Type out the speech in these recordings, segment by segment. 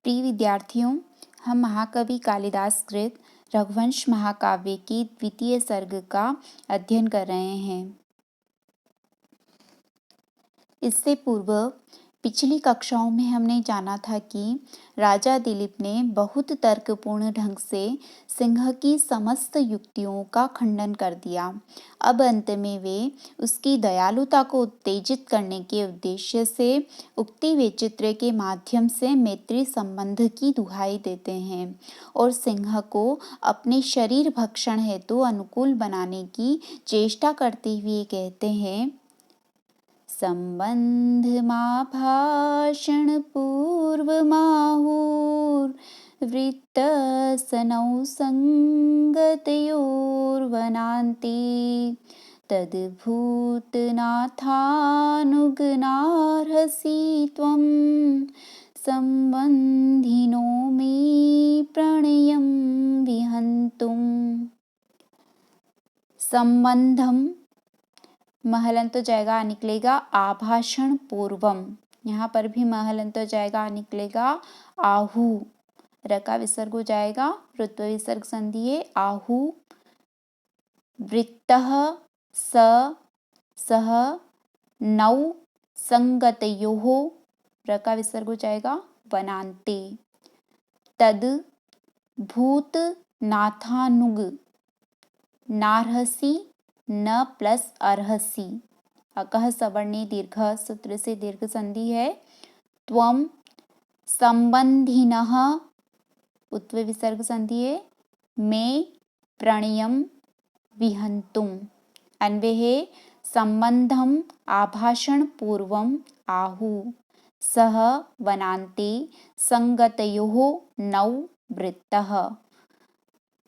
प्रिय विद्यार्थियों, हम महाकवि कालिदास कृत रघुवंश महाकाव्य की द्वितीय सर्ग का अध्ययन कर रहे हैं। इससे पूर्व पिछली कक्षाओं में हमने जाना था कि राजा दिलीप ने बहुत तर्कपूर्ण ढंग से सिंह की समस्त युक्तियों का खंडन कर दिया। अब अंत में वे उसकी दयालुता को उत्तेजित करने के उद्देश्य से उक्ति वैचित्र्य के माध्यम से मैत्री संबंध की दुहाई देते हैं और सिंह को अपने शरीर भक्षण हेतु अनुकूल बनाने की चेष्टा करते हुए कहते हैं, संबंधमाभाषण पूर्वमाहुर्वृत्तसनौ संगतयोर्वनान्ते तद्भूतनाथानुगनार्हसि त्वं संबंधिनो मे प्रणयं विहन्तुम्। संबंधम महलंत तो जाएगा निकलेगा आभाषण पूर्वम। यहाँ पर भी महलंत तो जाएगा निकलेगा आहु। र का विसर्ग हो जाएगा वृत्व विसर्ग संधि है आहु। वृत्तः स सह नौ संगतयोः र का विसर्ग हो जाएगा वनान्ते। तद भूत नाथानुग नार्हसि न प्लस अर्हसि अकह सवर्णे दीर्घ सूत्र से दीर्घ संधि है। त्वम संबंधिनः उत्व विसर्ग संधि है। मे प्रणयम विहंतुम अन्वय है। संबंधम आभाषण पूर्वम आहु सह वनान्ते संगतयोः नौ वृत्तः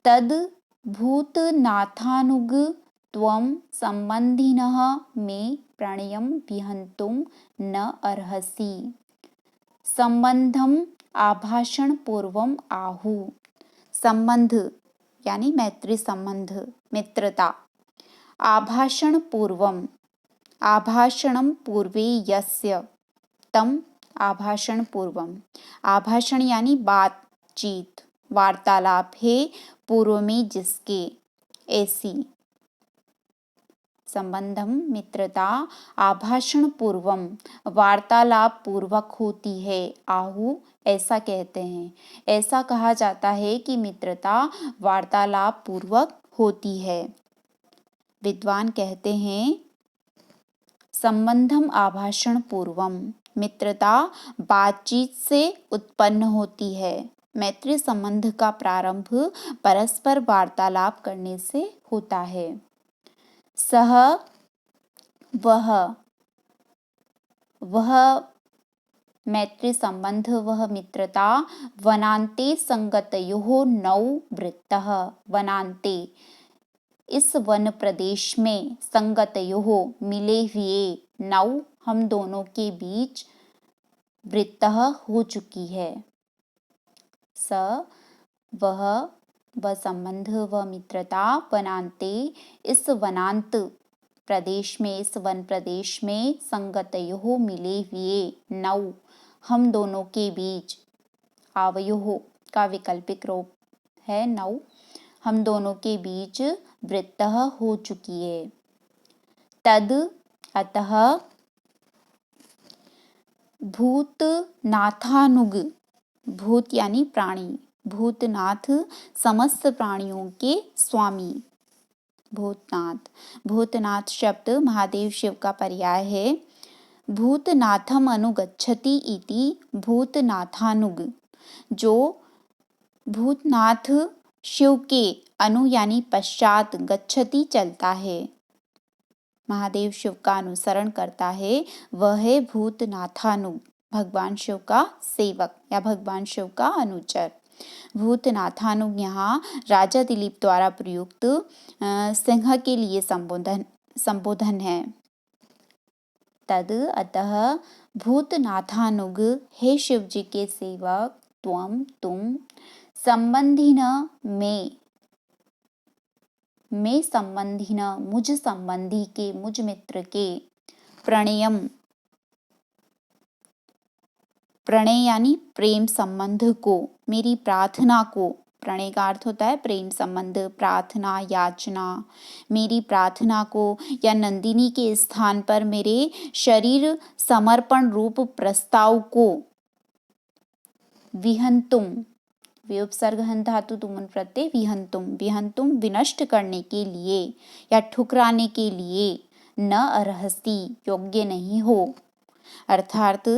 तद भूतनाथानुग त्वं संबंधिनः मे प्रणयं विहन्तुं न अर्हसि। संबंधम आभाषण पूर्वम आहु। संबंध यानी मैत्री संबंध, मित्रता। आभाषण पूर्वम, आभाषणम पूर्वे यस्य तम आभाषण पूर्वम। आभाषण यानी बातचीत, वार्तालाप है पूर्व में जिसके, ऐसी। संबंधम मित्रता आभाषण पूर्वम वार्तालाप पूर्वक होती है। आहु ऐसा कहते हैं, ऐसा कहा जाता है कि मित्रता वार्तालाप पूर्वक होती है। विद्वान कहते हैं संबंधम आभाषण पूर्वम, मित्रता बातचीत से उत्पन्न होती है। मैत्री संबंध का प्रारंभ परस्पर वार्तालाप करने से होता है। सह वह मैत्री संबंध, वह मित्रता वनान्ते संगतयोः नौ वृत्तः, वनान्ते इस वन प्रदेश में, संगतयोः मिले हुए, नौ हम दोनों के बीच, वृत्तः हो चुकी है। स वह संबंध, वह मित्रता वनान्ते इस वनांत प्रदेश में, इस वन प्रदेश में, संगतयोः मिले हुए, नौ हम दोनों के बीच, आवयोः का वैकल्पिक रूप है नौ, हम दोनों के बीच वृत्तः हो चुकी है। तद अतः भूतनाथानुग, भूत यानी प्राणी, भूतनाथ समस्त प्राणियों के स्वामी, भूतनाथ। भूतनाथ शब्द महादेव शिव का पर्याय है। भूतनाथम अनुगच्छति इति भूतनाथानुग, जो भूतनाथ शिव के अनु यानी पश्चात, गच्छति चलता है, महादेव शिव का अनुसरण करता है, वह है भूतनाथानुग, भगवान शिव का सेवक या भगवान शिव का अनुचर। भूतनाथानुग यहाँ राजा दिलीप द्वारा प्रयुक्त सिंह के लिए संबोधन है। तद अतः भूतनाथानुग, हे शिव जी के सेवक, त्वम तुम, संबंधिन में संबंधिन मुझ संबंधी के, मुझ मित्र के, प्रणय यानी प्रेम संबंध को, मेरी प्रार्थना को, प्रणय का अर्थ होता है प्रेम संबंध, प्रार्थना, याचना, मेरी प्रार्थना को या नंदिनी के स्थान पर मेरे शरीर समर्पण रूप प्रस्ताव को विहंतुम, वे उपसर्ग हन धातु तुमन प्रत्यय विहंतुम, विहंतुम विनष्ट करने के लिए या ठुकराने के लिए न अर्हसि योग्य नहीं हो। अर्थात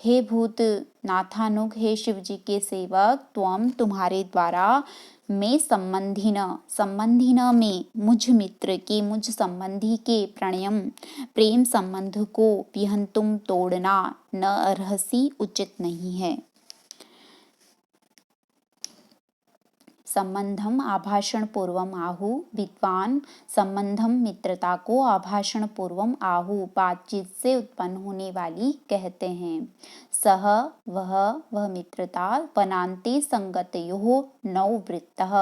हे भूत नाथानुग, हे शिव जी के सेवक, तुम्हारे द्वारा मैं संबंधी न में मुझ मित्र के, मुझ संबंधी के प्रणयम प्रेम संबंध को विहंतुम तोड़ना न अर्हसि उचित नहीं है। संबंधम आभाषण पूर्वम आहु, विद्वान संबंधम मित्रता को आभाषण पूर्वम आहु, बातचीत से उत्पन्न होने वाली कहते हैं। सह वह मित्रता, वनांते संगतयोः नौ वृत्तः,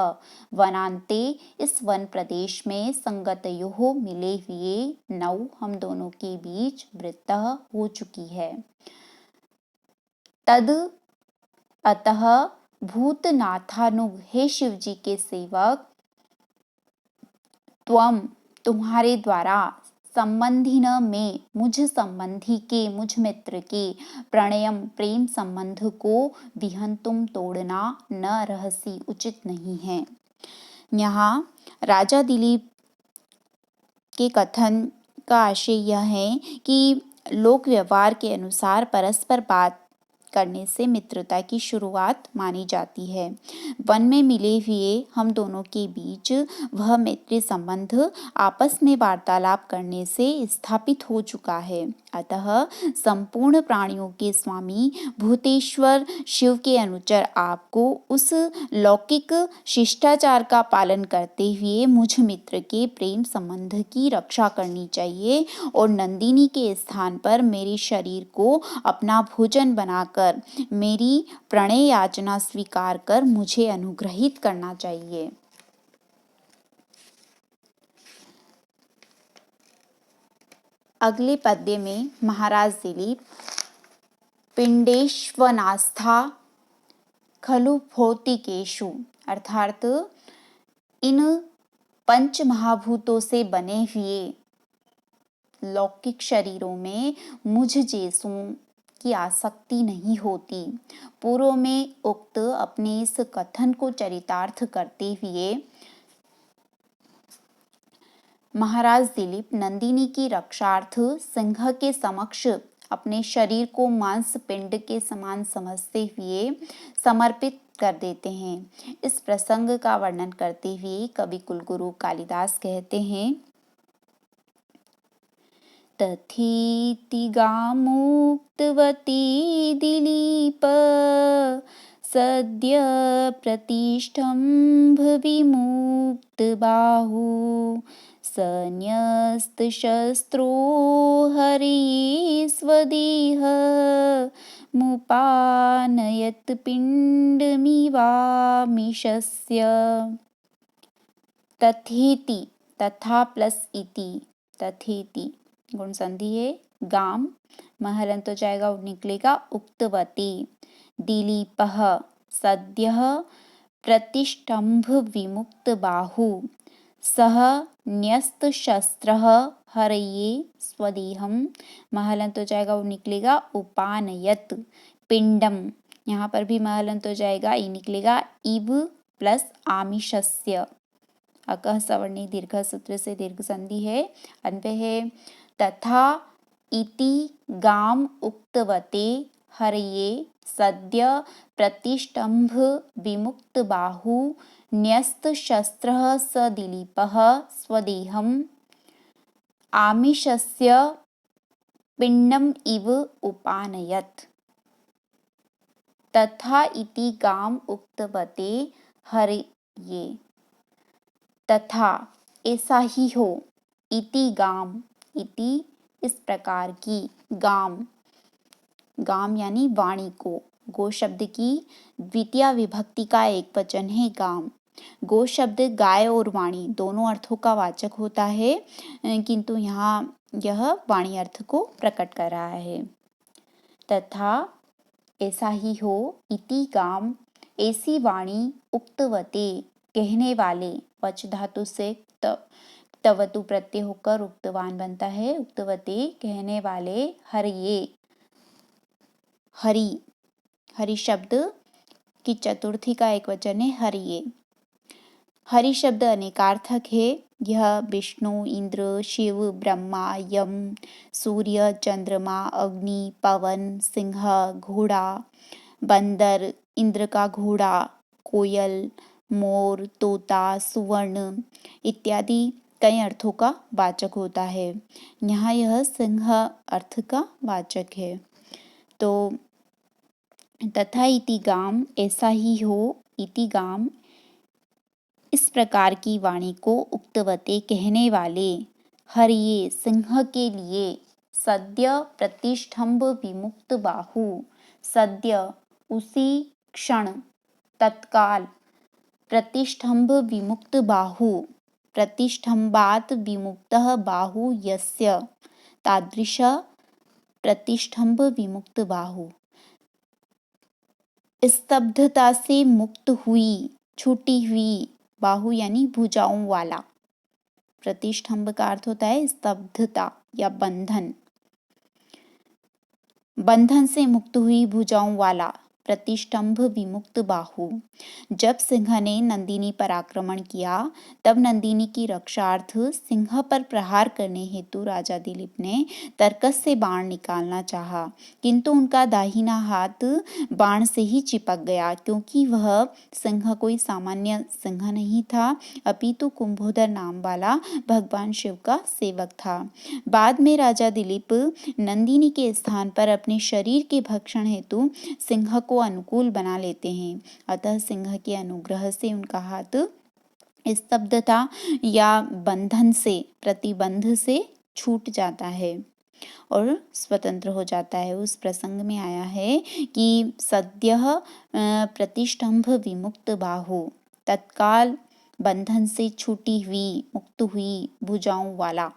वनांते इस वन प्रदेश में संगतयोः मिले हुए नौ हम दोनों के बीच वृत्तः हो चुकी है। तद अतः भूतनाथानुग, हे शिव जी के सेवक, तुम्हारे द्वारा संबंधी न में मुझ संबंधी के, मुझ मित्र के प्रणयम प्रेम संबंध को विहंतुम तोड़ना न रहसी उचित नहीं है। यहाँ राजा दिलीप के कथन का आशय यह है कि लोक व्यवहार के अनुसार परस्पर बात करने से मित्रता की शुरुआत मानी जाती है। वन में मिले हुए हम दोनों के बीच वह मैत्री संबंध आपस में वार्तालाप करने से स्थापित हो चुका है। अतः संपूर्ण प्राणियों के स्वामी भूतेश्वर शिव के अनुचर आपको उस लौकिक शिष्टाचार का पालन करते हुए मुझ मित्र के प्रेम संबंध की रक्षा करनी चाहिए और नंदिनी के स्थान पर मेरे शरीर को अपना भोजन बनाकर मेरी प्रणय याचना स्वीकार कर मुझे अनुग्रहित करना चाहिए। अगले पद्य में महाराज दिलीप पिंडेश्वनास्था खलु भौतिकेषु, अर्थात इन पंच महाभूतों से बने हुए लौकिक शरीरों में मुझ जैसों की आसक्ति नहीं होती। पूर्व में उक्त अपने इस कथन को चरितार्थ करते हुए महाराज दिलीप नंदिनी की रक्षार्थ सिंह के समक्ष अपने शरीर को मांस पिंड के समान समझते हुए समर्पित कर देते हैं। इस प्रसंग का वर्णन करते हुए कवि कुलगुरु कालिदास कहते हैं, तथेति गामुक्तवती दिलीप सद्य प्रतिष्ठम्भ विमुक्त बाहु, सन्यस्त शस्त्रो हरि स्वदेह मुपानयत पिंडमिवामिशस्य। तथेति, तथा प्लस इति, तथेति गुण संधि है। गाम महलन तो जाएगा और निकलेगा उक्तवती, दिलीपः सद्यः प्रतिष्ठम्भ विमुक्त बाहु, सह न्यस्त शस्त्रः हरये स्वदेहम, महलन तो जाएगा और निकलेगा उपानयत, पिंडम यहाँ पर भी महलन तो जाएगा ई निकलेगा इव प्लस आमिषस्य, अकः सवर्णी दीर्घ सूत्र से दीर्घ संधि है। अन्वय है तथा इति गाम उक्तवते हरये सद्य प्रतिष्ठम्भ विमुक्त बाहु, न्यस्त शस्त्रः स दिलीपः स्वदेहम आमिषस्य पिंडम इव उपानयत। तथा इति गाम उक्तवते हरये, तथा ऐसा ही हो, इति गाम, इति इस प्रकार की, गाम, गाम यानी वाणी को, गो शब्द की द्वितीय विभक्ति का एक वचन है गाम। गो शब्द गाय और वाणी दोनों अर्थों का वाचक होता है, किंतु यहाँ यह वाणी अर्थ को प्रकट कर रहा है। तथा ऐसा ही हो इति गाम ऐसी वाणी उक्तवते कहने वाले, वच धातु से तवतु प्रत्यय होकर उक्तवान बनता है। उक्तवते कहने वाले हरिये, हरि, हरि शब्द की चतुर्थी का एक वचन है हरिये। हरि शब्द अनेकार्थक है। यह विष्णु, इंद्र, शिव, ब्रह्मा, यम, सूर्य, चंद्रमा, अग्नि, पवन, सिंह, घोड़ा, बंदर, इंद्र का घोड़ा, कोयल, मोर, तोता, सुवर्ण इत्यादि कई अर्थों का वाचक होता है। यहाँ यह सिंह अर्थ का वाचक है। तो तथा इति गाम ऐसा ही हो, इति गाम इस प्रकार की वाणी को उक्तवते कहने वाले, हरिये सिंह के लिए, सद्य प्रतिष्ठम्भ विमुक्त बाहु, सद्य उसी क्षण, तत्काल, प्रतिष्ठम्भ विमुक्त बाहु, प्रतिष्ठम्भात् विमुक्तः बाहु यस्य, तादृश प्रतिष्ठम्भ विमुक्त बाहु, स्तब्धता से मुक्त हुई, छूटी हुई, बाहु यानी भुजाओं वाला। प्रतिष्ठम्भ का अर्थ होता है स्तब्धता या बंधन, बंधन से मुक्त हुई भुजाओं वाला, प्रतिष्ठम्भ विमुक्त बाहु। जब सिंह ने नंदिनी पर आक्रमण किया, तब नंदिनी की रक्षार्थ सिंह पर प्रहार करने हेतु राजा दिलीप ने तरकस से बाण निकालना चाहा, किंतु उनका दाहिना हाथ बाण से ही चिपक गया, क्योंकि वह सिंह कोई सामान्य सिंह नहीं था, अपितु कुंभोदर नाम वाला भगवान शिव का सेवक था। बाद में राजा दिलीप नंदिनी के स्थान पर अपने शरीर के भक्षण हेतु सिंह को अनुकूल बना लेते हैं। अतः सिंह के अनुग्रह से उनका हाथ स्तब्धता या बंधन से, प्रतिबंध से छूट जाता है और स्वतंत्र हो जाता है। उस प्रसंग में आया है कि सद्यः प्रतिष्ठम्भ विमुक्त बाहु, तत्काल बंधन से छूटी हुई, मुक्त हुई भुजाओं वाला।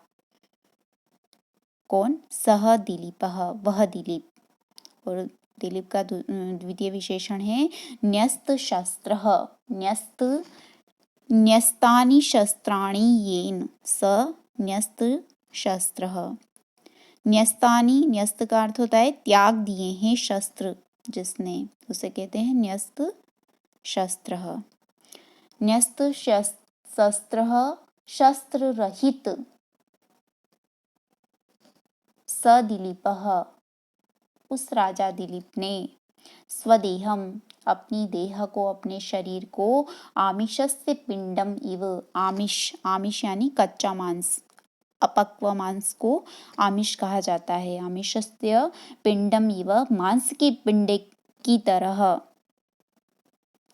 कौन? सह दिलीपः, वह दिलीप। और दिलीप का द्वितीय विशेषण है न्यस्त शस्त्रः, न्यस्त, न्यस्तानि शस्त्राणि येन, स न्यस्त शस्त्रः। न्यस्तानि, न्यस्त का अर्थ होता है त्याग दिए हैं शस्त्र जिसने, उसे कहते हैं न्यस्त शस्त्रः। न्यस्त शस्त्रः, शस्त्र रहित, स दिलीपः, उस राजा दिलीप ने, स्वदेहम, अपनी देह को, अपने शरीर को, आमिषस्य पिंडम इव, आमिष, आमिष यानी कच्चा मांस, अपक्व मांस को आमिष कहा जाता है। आमिषस्य पिंडम इव, मांस के पिंड की तरह,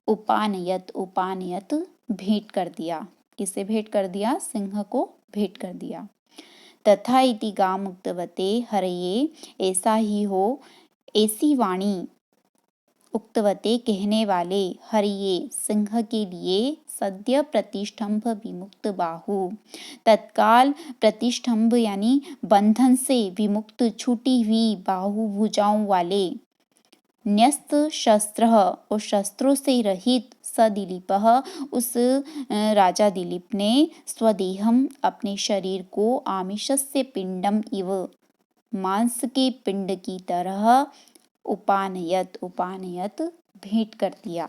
उपानयत, उपानयत भेंट कर दिया। किसे भेंट कर दिया? सिंह को भेंट कर दिया। तथा इति गाम उक्तवते हरये, ऐसा ही हो, ऐसी वाणी उक्तवते कहने वाले, हरिये सिंह के लिए, सद्य प्रतिष्ठम्भ विमुक्त बाहु, तत्काल प्रतिष्ठम्भ यानी बंधन से विमुक्त छूटी हुई बाहु भुजाओं वाले, न्यस्त शस्त्र, और शस्त्रों से रहित, सदिलीपः, उस राजा दिलीप ने, स्वदेहम, अपने शरीर को, आमिषस्य पिंडम इव, मांस के पिंड की तरह, उपानयत, उपानयत भेंट कर दिया।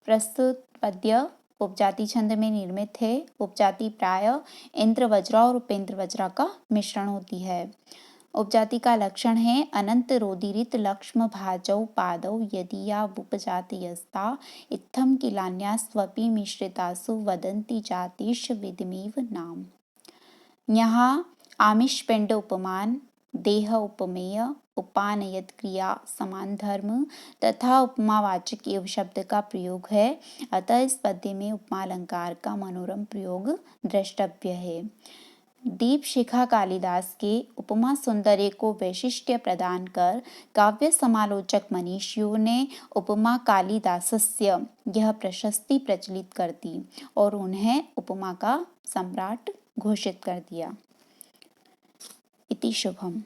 प्रस्तुत पद्य उपजाति छंद में निर्मित है। उपजाति प्राय इंद्र वज्रा और उपेंद्र वज्रा का मिश्रण होती है। उपजाति का लक्षण है अनंत रोदिरित लक्ष्म भाजौ पादौ यदि उपजातयस्ता इत्थम किलान्या स्वपि मिश्रितासु वदन्ति जातिश विदमेव नाम। यहाँ आमिष पिंड उपमान, देह उपमेय, उपानयत क्रिया समान धर्म तथा उपमावाचक एवं शब्द का प्रयोग है। अतः इस पद्य में उपमा अलंकार का मनोरम प्रयोग द्रष्टव्य है। दीप शिखा कालिदास के उपमा सौंदर्य को वैशिष्ट्य प्रदान कर काव्य समालोचक मनीषियों ने उपमा कालिदासस्य यह प्रशस्ति प्रचलित कर दी और उन्हें उपमा का सम्राट घोषित कर दिया। इति शुभम।